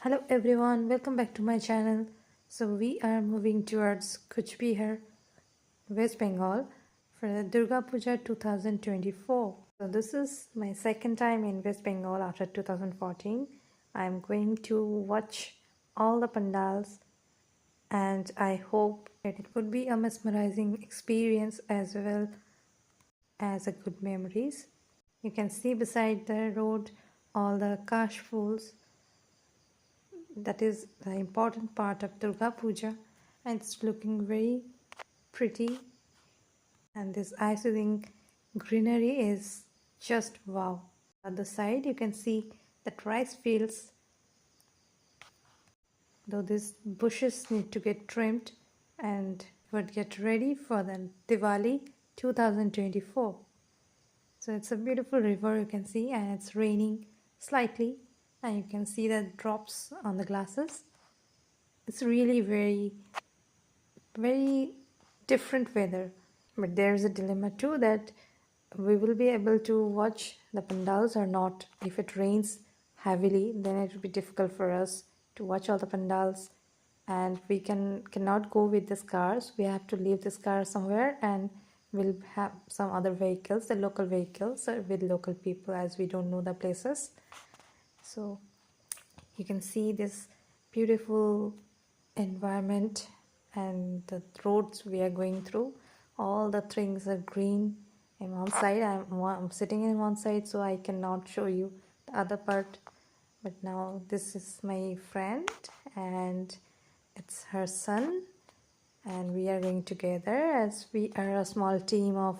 Hello everyone, welcome back to my channel. So we are moving towards Kochbihar, West Bengal for the Durga Puja 2024. So this is my second time in West Bengal after 2014. I am going to watch all the pandals and I hope that it would be a mesmerizing experience as well as a good memories. You can see beside the road all the kash fools. That is the important part of Durga Puja, and it's looking very pretty, and this eye-soothing greenery is just wow. On the side you can see that rice fields, though these bushes need to get trimmed and would get ready for the Diwali 2024. So it's a beautiful river you can see, and it's raining slightly, and you can see the drops on the glasses. It's really very different weather, but there's a dilemma too, that we will be able to watch the pandals or not. If it rains heavily, then it will be difficult for us to watch all the pandals, and we cannot go with the cars. We have to leave this car somewhere, and we'll have some other vehicles, the local vehicles, with local people, as we don't know the places. So you can see this beautiful environment and the roads we are going through. All the things are green. And one side I'm sitting in one side, so I cannot show you the other part. But now this is my friend and it's her son, and we are going together as we are a small team of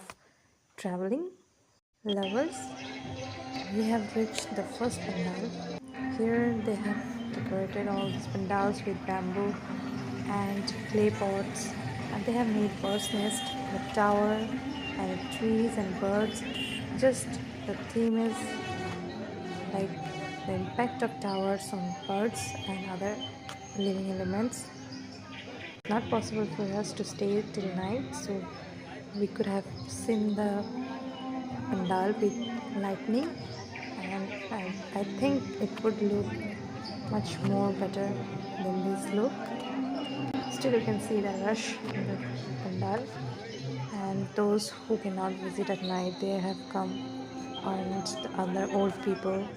traveling lovers. We have reached the first pandal. Here they have decorated all these pandals with bamboo and clay pots, and they have made bird's nest, the tower and the trees and birds. Just the theme is like the impact of towers on birds and other living elements. Not possible for us to stay till night, so we could have seen the pandal with lightning, and I think it would look much more better than this look. Still you can see the rush in the pandal, and those who cannot visit at night, they have come, and the other old people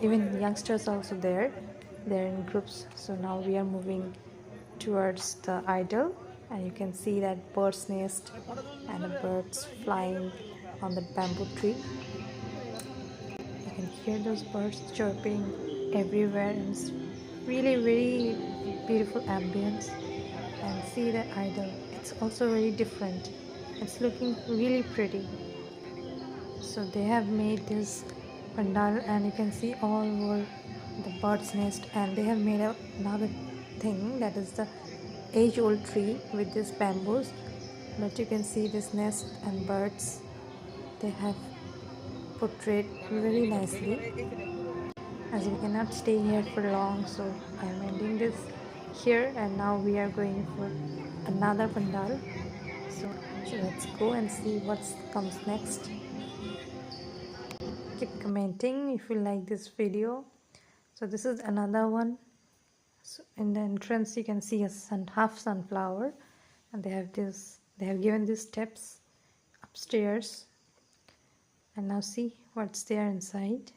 even youngsters also there, they're in groups. So now we are moving towards the idol, and you can see that bird's nest and the birds flying on the bamboo tree. You can hear those birds chirping everywhere, and it's really very beautiful ambience. And see the idol, it's also very different, it's looking really pretty. So they have made this pandal, and you can see all over the bird's nest, and they have made another thing, that is the age-old tree with these bamboos. But you can see this nest and birds, they have portrayed very nicely. As we cannot stay here for long, so I am ending this here, and now we are going for another pandal. So let's go and see what comes next. Keep commenting if you like this video. So this is another one. So in the entrance you can see a half sunflower, and they have given these steps upstairs, and now see what's there inside.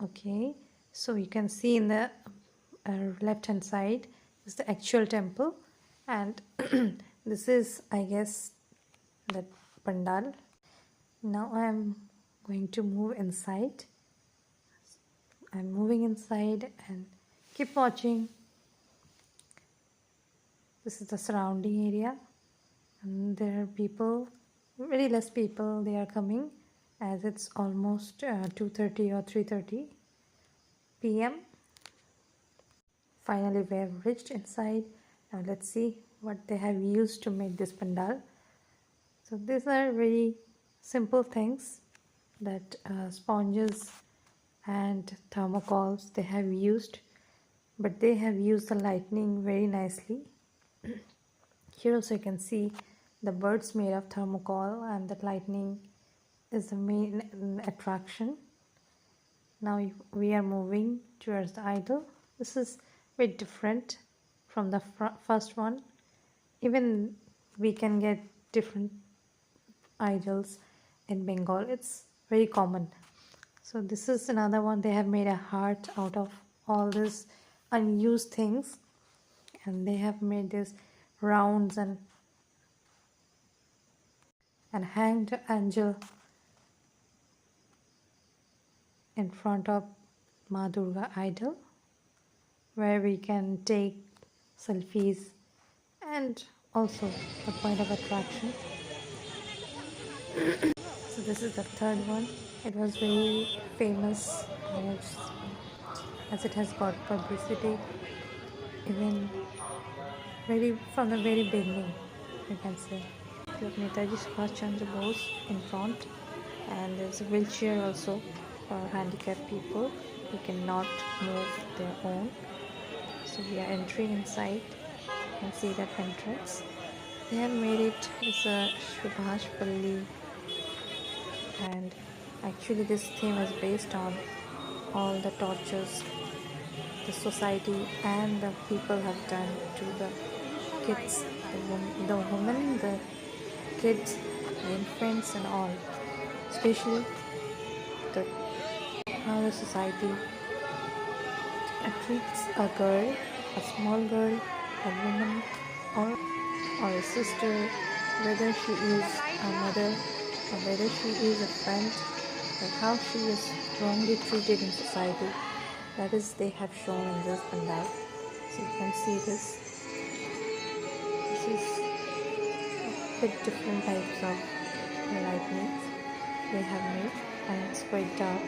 Okay, so you can see in the left hand side is the actual temple, and this is, I guess, the pandal. Now I am going to move inside. I'm moving inside, and keep watching. This is the surrounding area, and there are people, very less people, they are coming, as it's almost 2:30 or 3:30 p.m. Finally we have reached inside. Now let's see what they have used to make this pandal. So these are very simple things, that sponges and thermocols they have used, but they have used the lightning very nicely. Here also you can see the birds made of thermocol, and that lightning is the main attraction. Now we are moving towards the idol. This is very different from the first one. Even we can get different idols in Bengal. It's very common. So this is another one. They have made a heart out of all these unused things, and they have made this rounds and hanged angel in front of Ma Durga idol, where we can take selfies and also a point of attraction. So this is the third one. It was very famous as it has got publicity even very from the very beginning, you can say. You have Netaji Subhash Chandra Bose in front, and there's a wheelchair also for handicapped people who cannot move their own. So we are entering inside and see that entrance. They have made it as a Subhash Palli, and actually this theme is based on all the tortures the society and the people have done to the kids, the women, the kids, the infants and all, especially the, how the society treats a girl, a small girl, a woman, or a sister, whether she is a mother or whether she is a friend, like how she is wrongly treated in society. That is, they have shown in this pandal. So you can see this. This is a bit different types of lightnings they have made, and it's quite dark,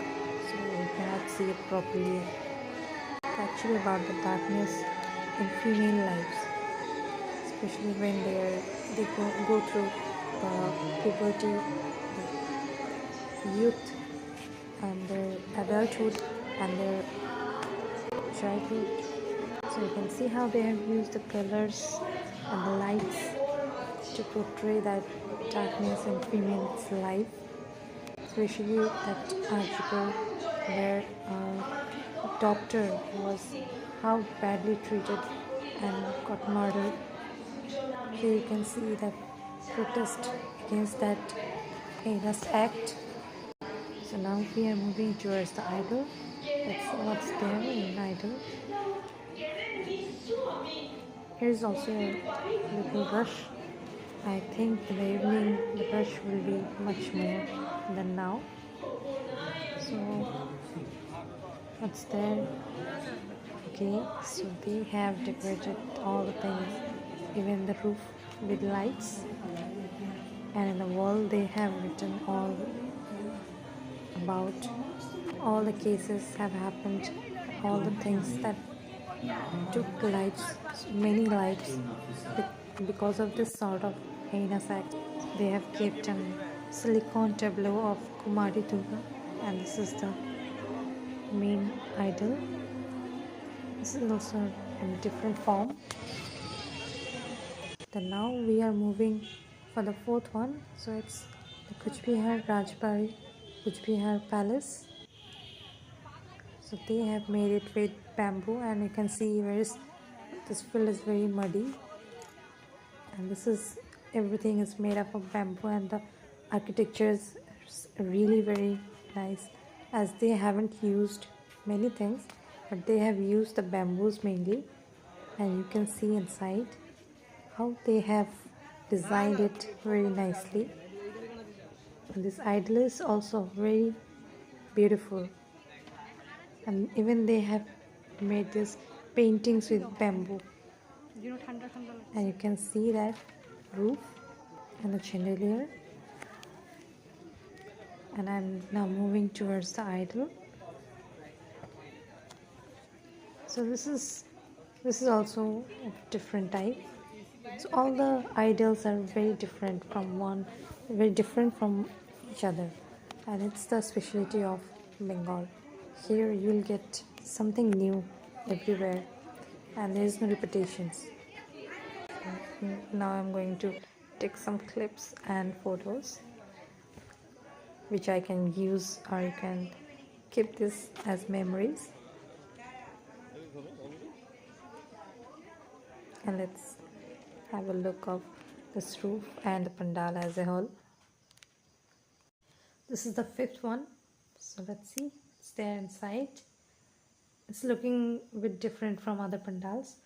so we cannot see it properly. It's actually about the darkness in female lives, especially when they go through the puberty, the youth, and their adulthood and their childhood. So you can see how they have used the colors and the lights to portray that darkness in female's life, especially that article where a doctor was how badly treated and got murdered. Here you can see that protest against that heinous act. So now we are moving towards the idol. That's what's there in idol. Here's also a little rush. I think in the evening the rush will be much more than now. So what's there? Okay, so they have decorated all the things, even the roof with lights, and in the wall they have written all about all the cases have happened, all the things that took lives, many lives, because of this sort of heinous act. They have kept a silicone tableau of Kumari Durga, and this is the main idol. This is also in different form. Then now we are moving for the fourth one. So it's the Kochbihar Rajbari, Kochbihar Palace. So they have made it with bamboo, and you can see where this field is very muddy, and this is everything is made up of bamboo, and the architecture is really very nice, as they haven't used many things, but they have used the bamboos mainly, and you can see inside how they have designed it very nicely. And this idol is also very beautiful, and even they have made these paintings with bamboo, and you can see that roof and the chandelier. And I'm now moving towards the idol. So this is also a different type. So all the idols are very different from each other, and it's the specialty of Bengal. Here you'll get something new everywhere, and there is no repetitions. Now I'm going to take some clips and photos which I can use, or you can keep this as memories. And let's have a look of this roof and the pandal as a whole. This is the fifth one, so let's see. It's there inside. It's looking a bit different from other pandals.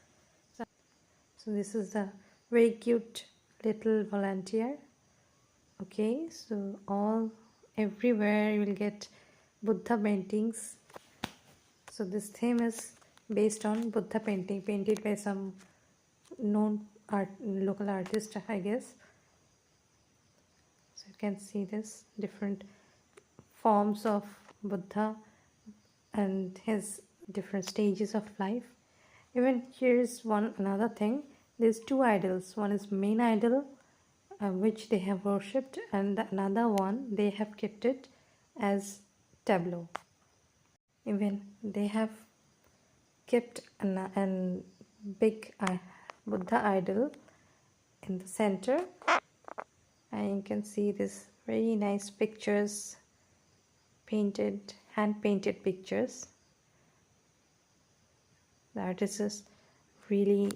So this is the very cute little volunteer. Okay, so everywhere you will get Buddha paintings. So this theme is based on Buddha painting, painted by some known local artist, I guess. So you can see this different forms of Buddha and his different stages of life. Even here is another thing. There's two idols. One is main idol, which they have worshipped, and another one they have kept it as tableau. Even they have kept a big Buddha idol in the center, and you can see this very nice pictures, painted, hand painted pictures. The artist is really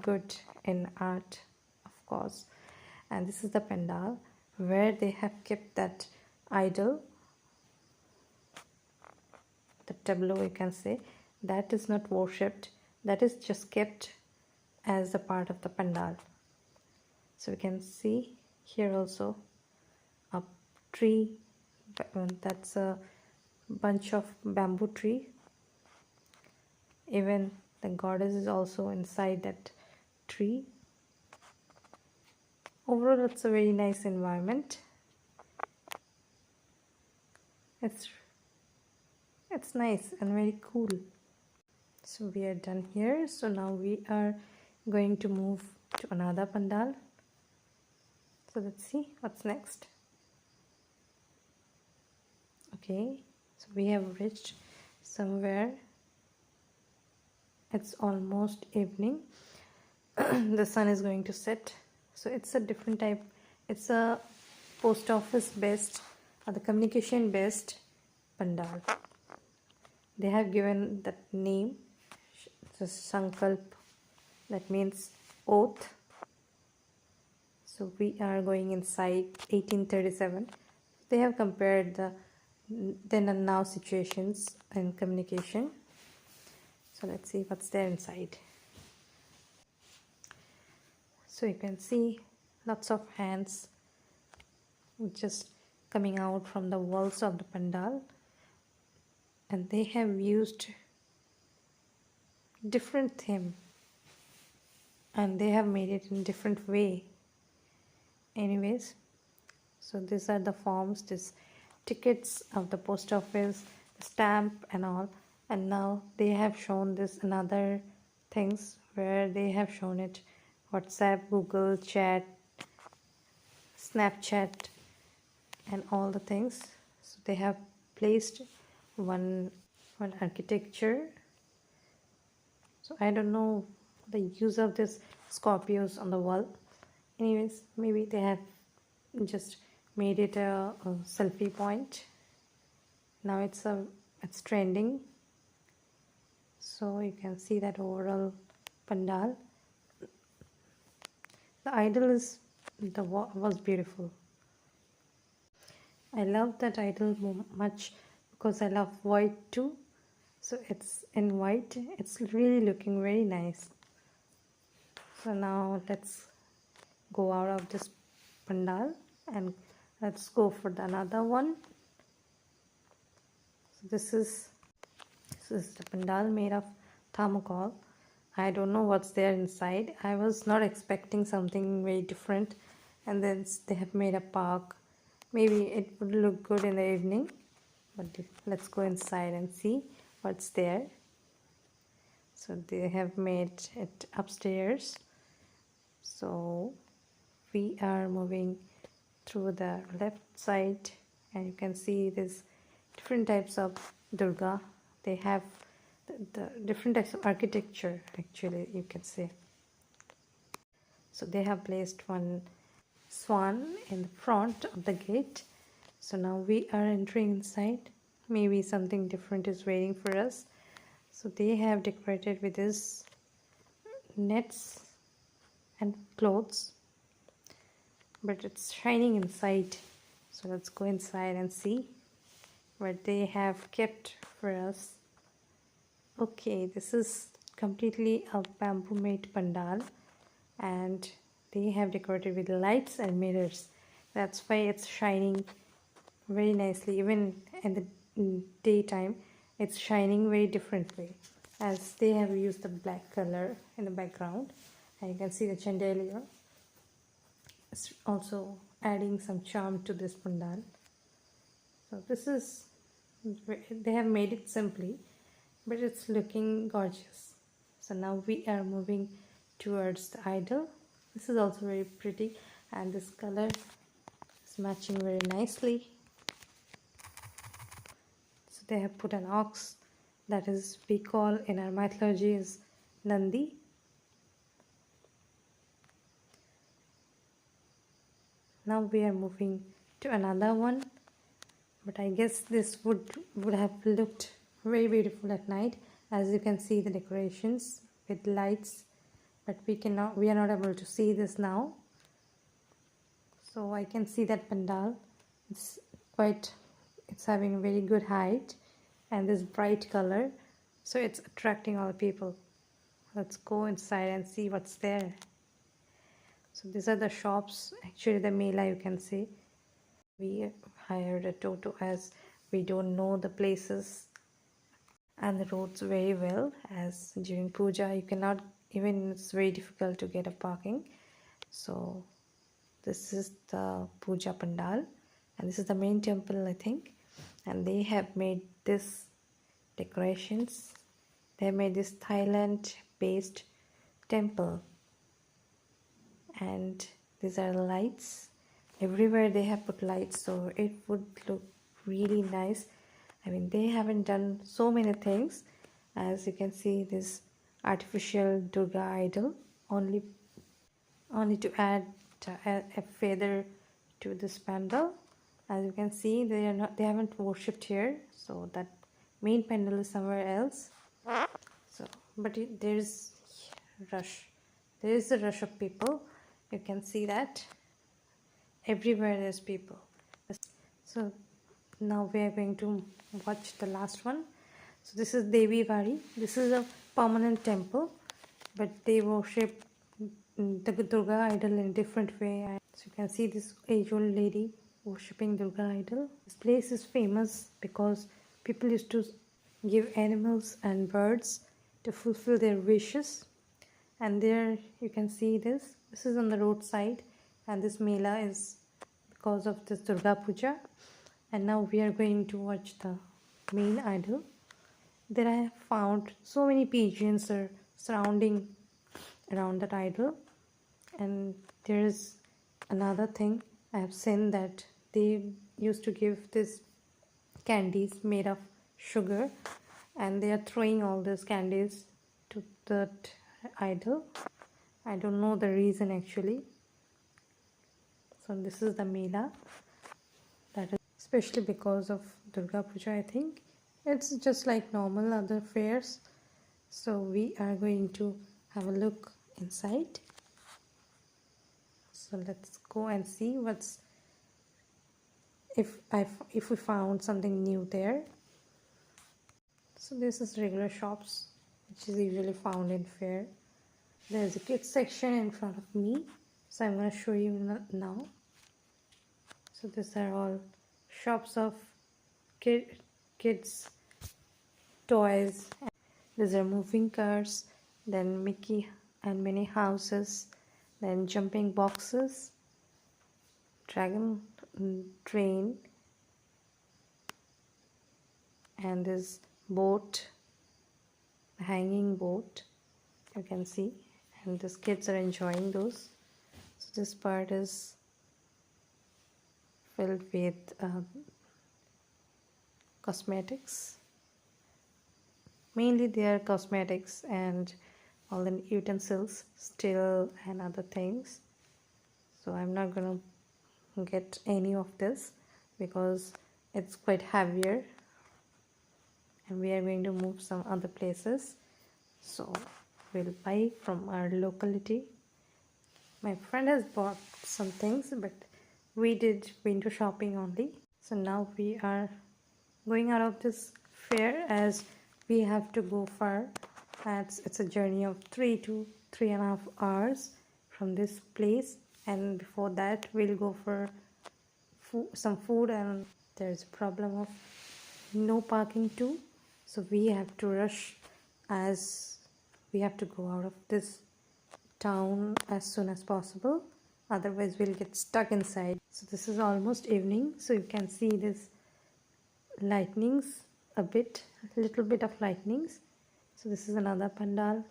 good in art, of course. And this is the pandal where they have kept that idol, the tableau, you can say. That is not worshipped, that is just kept as a part of the pandal. So we can see here also a tree, that's a bunch of bamboo tree. Even the goddess is also inside that tree. Overall, it's a very nice environment. It's nice and very cool. So we are done here. So now we are going to move to another pandal. So let's see what's next. Okay, so we have reached somewhere. It's almost evening. The sun is going to set. So it's a different type. It's a post office based or the communication based pandal. They have given that name, the Sankalp, that means oath. So we are going inside 1837. They have compared the then and now situations in communication. So let's see what's there inside. So you can see lots of hands just coming out from the walls of the pandal, and they have used different theme and they have made it in different way. Anyways, so these are the forms, these tickets of the post office, the stamp and all. And now they have shown this another things where they have shown it WhatsApp, Google Chat, Snapchat and all the things. So they have placed one architecture. So I don't know the use of this Scorpios on the wall. Anyways, maybe they have just made it a selfie point. Now it's trending. So you can see that overall pandal. The idol was beautiful. I love that idol much because I love white too. So it's in white. It's really looking very nice. So now let's go out of this pandal and let's go for another one. So this is the pandal made of thermocol. I don't know what's there inside. I was not expecting something very different, and then they have made a park. Maybe it would look good in the evening, but let's go inside and see what's there. So they have made it upstairs. So we are moving through the left side, and you can see this different types of Durga. They have the different types of architecture, actually, you can say. So they have placed one swan in the front of the gate. So now we are entering inside. maybe something different is waiting for us. So they have decorated with this nets and clothes, but it's shining inside. So let's go inside and see what they have kept for us. Okay, this is completely a bamboo made pandal, and they have decorated with lights and mirrors. That's why it's shining very nicely. Even in the daytime, it's shining very different way, as they have used the black color in the background, and you can see the chandelier. It's also adding some charm to this pandal. So this is, they have made it simply, but it's looking gorgeous. So now we are moving towards the idol. This is also very pretty, and this color is matching very nicely. So they have put an ox, that is we call in our mythology is Nandi. Now we are moving to another one, but I guess this would have looked very beautiful at night, as you can see the decorations with lights, but we are not able to see this now. So I can see that pandal, it's having a very good height and this bright color, so it's attracting all the people. Let's go inside and see what's there. So these are the shops, actually the mela, you can see. We hired a toto as we don't know the places and the roads very well, as during puja you cannot, even it's very difficult to get a parking. So this is the puja pandal, and this is the main temple, I think, and they have made this decorations. They have made this Thailand based temple, and these are lights everywhere. They have put lights, so it would look really nice. I mean, they haven't done so many things. As you can see, this artificial Durga idol, only to add a feather to this pandal. As you can see, they haven't worshipped here, so that main pandal is somewhere else. So but there is a rush of people. You can see that everywhere there's people. So now we are going to watch the last one. So this is Devi Vari. This is a permanent temple, but they worship the Durga idol in a different way. So you can see this age-old lady worshipping Durga idol. This place is famous because people used to give animals and birds to fulfill their wishes. And there you can see this is on the roadside, and this mela is because of this Durga Puja. And now we are going to watch the main idol. There I have found so many pigeons are surrounding around that idol. And there is another thing I have seen, that they used to give this candies made of sugar, and they are throwing all these candies to that idol. I don't know the reason actually. So this is the mela, that is especially because of Durga Puja, I think. It's just like normal other fairs. So we are going to have a look inside. So let's go and see if we found something new there. So this is regular shops, which is usually found in fair. There's a kids section in front of me, so I'm going to show you now. So these are all shops of kids toys. These are moving cars, then Mickey and Minnie houses, then jumping boxes, dragon train, and this boat, hanging boat, you can see, and these kids are enjoying those. So this part is filled with cosmetics. Mainly they are cosmetics and all the utensils, steel and other things. So I'm not gonna get any of this because it's quite heavier. and we are going to move some other places, so we'll buy from our locality. My friend has bought some things, but we did window shopping only. So now we are going out of this fair as we have to go far. It's a journey of 3 to 3.5 hours from this place, and before that we'll go for some food, and there's a problem of no parking too, so we have to rush as we have to go out of this town as soon as possible, otherwise we'll get stuck inside. So this is almost evening, so you can see this lightnings, a little bit of lightnings. So this is another pandal.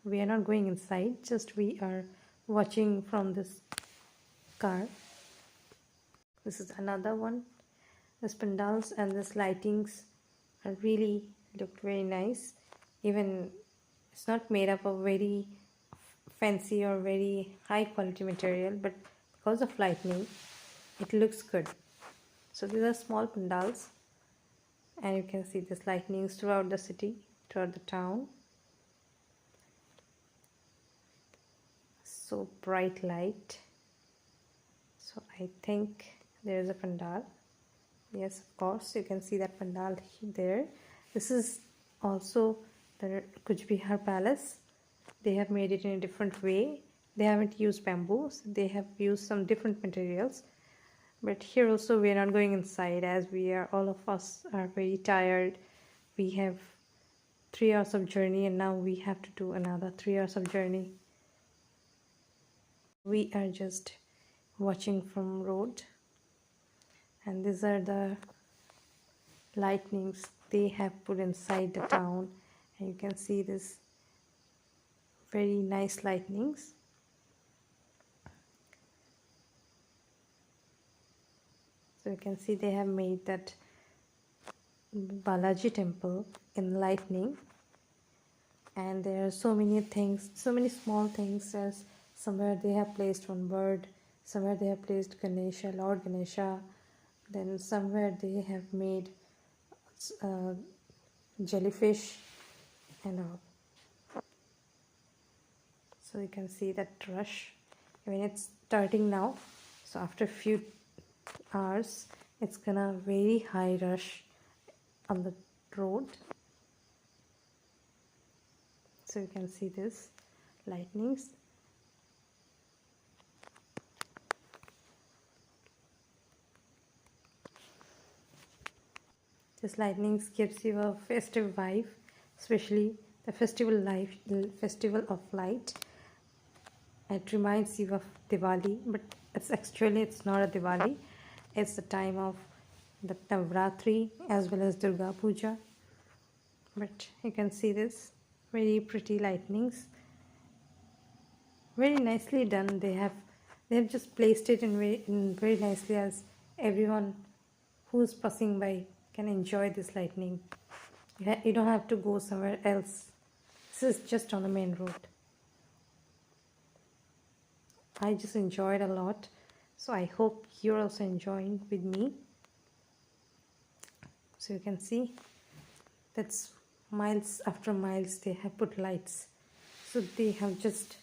We are not going inside, just we are watching from this car. This is another one. This pandals and this lightings are really looked very nice. Even it's not made up of very fancy or very high quality material, but because of lightning it looks good. So these are small pandals, and you can see this lightnings throughout the city, throughout the town. So bright light. So I think there is a pandal. Yes, of course, you can see that pandal there. This is also the Kochbihar palace. They have made it in a different way. They haven't used bamboos, they have used some different materials. But here also we are not going inside, as all of us are very tired. We have 3 hours of journey, and now we have to do another 3 hours of journey. We are just watching from road, and these are the lightnings they have put inside the town, and you can see this very nice lightnings. So you can see they have made that Balaji temple in lightning, and there are so many things, so many small things, as somewhere they have placed one bird, somewhere they have placed Ganesha, Lord Ganesha, then somewhere they have made jellyfish and all. So you can see that rush. I mean, it's starting now, so after a few hours it's gonna very high rush on the road. So you can see this lightnings. This lightnings gives you a festive vibe, especially the festival of light. It reminds you of Diwali, but it's not a Diwali. It's the time of the Navratri as well as Durga Puja. But you can see this very pretty lightnings, very nicely done. They have just placed it in very nicely, as everyone who's passing by can enjoy this lightning. You don't have to go somewhere else. This is just on the main road. I just enjoyed a lot, so I hope you're also enjoying with me. So you can see that's miles after miles they have put lights. So they have just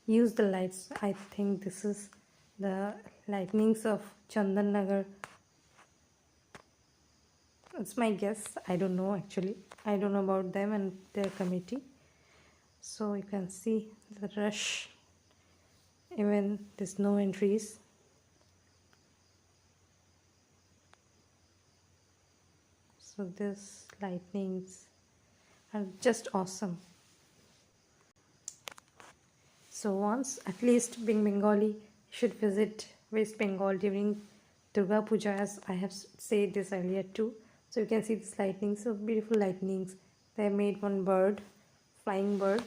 used the lights. I think this is the lightnings of Chandan Nagar. It's my guess. I don't know actually. I don't know about them and their committee. So you can see the rush. Even there's no entries. So this lightnings are just awesome. So once, at least being Bengali, you should visit West Bengal during Durga Puja, as I have said this earlier too. So you can see this lightnings, so beautiful lightnings. They have made one bird, flying bird,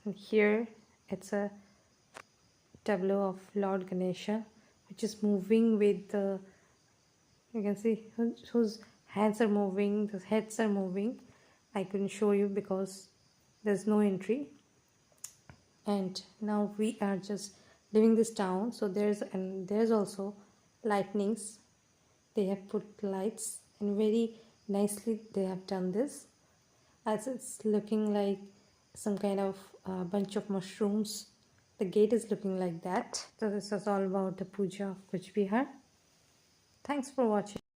and here it's a tableau of Lord Ganesha, which is moving with the, you can see whose hands are moving, the heads are moving. I couldn't show you because there's no entry. And now we are just leaving this town. So there's also lightnings. They have put lights, and very nicely they have done this, as it's looking like some kind of bunch of mushrooms. The gate is looking like that. So this is all about the puja of Kochbihar. Thanks for watching.